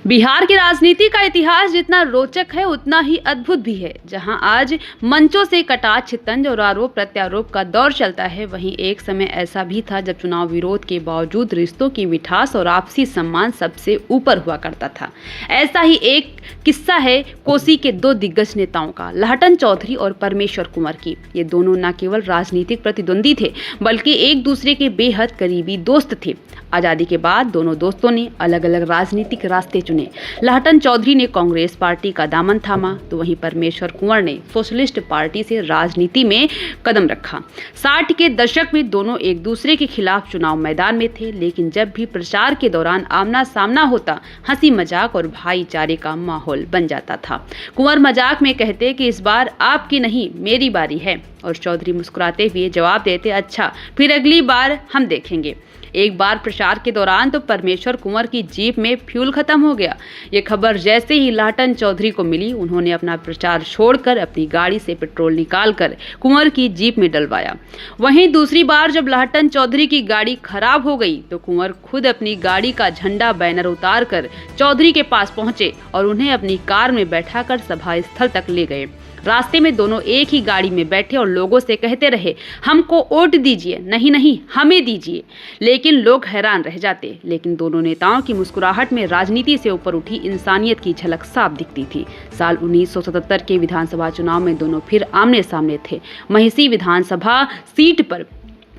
बिहार की राजनीति का इतिहास जितना रोचक है उतना ही अद्भुत भी है। जहां आज मंचों से कटाक्ष, तंज और आरोप प्रत्यारोप का दौर चलता है, वहीं एक समय ऐसा भी था जब चुनाव विरोध के बावजूद रिश्तों की मिठास और आपसी सम्मान सबसे ऊपर हुआ करता था। ऐसा ही एक किस्सा है कोसी के दो दिग्गज नेताओं का, लहटन चौधरी और परमेश्वर कुंवर की। ये दोनों न केवल राजनीतिक प्रतिद्वंदी थे बल्कि एक दूसरे के बेहद करीबी दोस्त थे। आजादी के बाद दोनों दोस्तों ने अलग अलग राजनीतिक रास्ते चुने। लहटन चौधरी ने कांग्रेस पार्टी का दामन थामा, तो वहीं परमेश्वर कुंवर ने सोशलिस्ट पार्टी से राजनीति में कदम रखा। 60 के दशक में दोनों एक दूसरे के खिलाफ चुनाव मैदान में थे, लेकिन जब भी प्रचार के दौरान आमना सामना होता, हंसी मजाक और भाईचारे का माहौल बन जाता था। कुंवर मजाक में कहते कि इस बार आपकी नहीं मेरी बारी है, और चौधरी मुस्कुराते हुए जवाब देते, अच्छा फिर अगली बार हम देखेंगे। एक बार प्रचार के दौरान तो परमेश्वर कुंवर की जीप में फ्यूल खत्म हो गया। ये खबर जैसे ही लहटन चौधरी को मिली, उन्होंने अपना प्रचार छोड़कर अपनी गाड़ी से पेट्रोल निकालकर कुंवर की जीप में डलवाया। वहीं दूसरी बार जब लहटन चौधरी की गाड़ी खराब हो गई तो कुंवर खुद अपनी गाड़ी का झंडा बैनर उतार कर चौधरी के पास पहुंचे और उन्हें अपनी कार में बैठाकर सभा स्थल तक ले गए। रास्ते में दोनों एक ही गाड़ी में बैठे और लोगों से कहते रहे, हमको वोट दीजिए, नहीं नहीं हमें दीजिए। लेकिन लोग हैरान रह जाते। लेकिन दोनों नेताओं की मुस्कुराहट में राजनीति से ऊपर उठी इंसानियत की झलक साफ दिखती थी। साल 1977 के विधानसभा चुनाव में दोनों फिर आमने सामने थे। महिषी विधानसभा सीट पर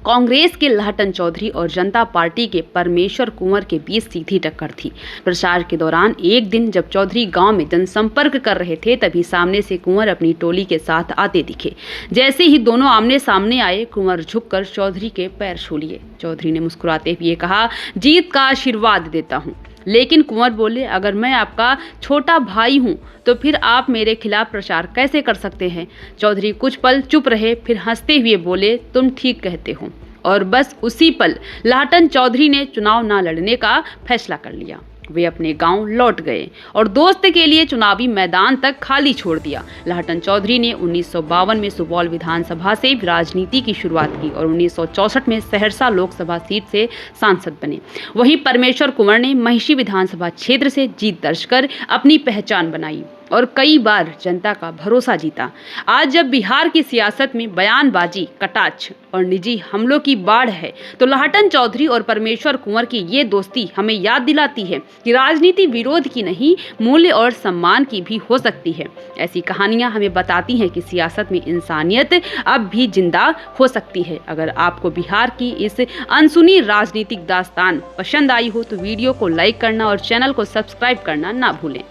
कांग्रेस के लहटन चौधरी और जनता पार्टी के परमेश्वर कुंवर के बीच सीधी टक्कर थी। प्रचार के दौरान एक दिन जब चौधरी गांव में जनसंपर्क कर रहे थे, तभी सामने से कुंवर अपनी टोली के साथ आते दिखे। जैसे ही दोनों आमने सामने आए, कुंवर झुककर चौधरी के पैर छू लिए। चौधरी ने मुस्कुराते हुए कहा, जीत का आशीर्वाद देता हूँ। लेकिन कुंवर बोले, अगर मैं आपका छोटा भाई हूं तो फिर आप मेरे खिलाफ प्रचार कैसे कर सकते हैं। चौधरी कुछ पल चुप रहे, फिर हंसते हुए बोले, तुम ठीक कहते हो। और बस उसी पल लहटन चौधरी ने चुनाव न लड़ने का फैसला कर लिया। वे अपने गांव लौट गए और दोस्त के लिए चुनावी मैदान तक खाली छोड़ दिया। लहटन चौधरी ने 1952 में सुपौल विधानसभा से राजनीति की शुरुआत की और 1964 में सहरसा लोकसभा सीट से सांसद बने। वहीं परमेश्वर कुंवर ने महिषी विधानसभा क्षेत्र से जीत दर्ज कर अपनी पहचान बनाई और कई बार जनता का भरोसा जीता। आज जब बिहार की सियासत में बयानबाजी, कटाक्ष और निजी हमलों की बाढ़ है, तो लहटन चौधरी और परमेश्वर कुंवर की ये दोस्ती हमें याद दिलाती है कि राजनीति विरोध की नहीं, मूल्य और सम्मान की भी हो सकती है। ऐसी कहानियां हमें बताती हैं कि सियासत में इंसानियत अब भी जिंदा हो सकती है। अगर आपको बिहार की इस अनसुनी राजनीतिक दास्तान पसंद आई हो तो वीडियो को लाइक करना और चैनल को सब्सक्राइब करना ना भूलें।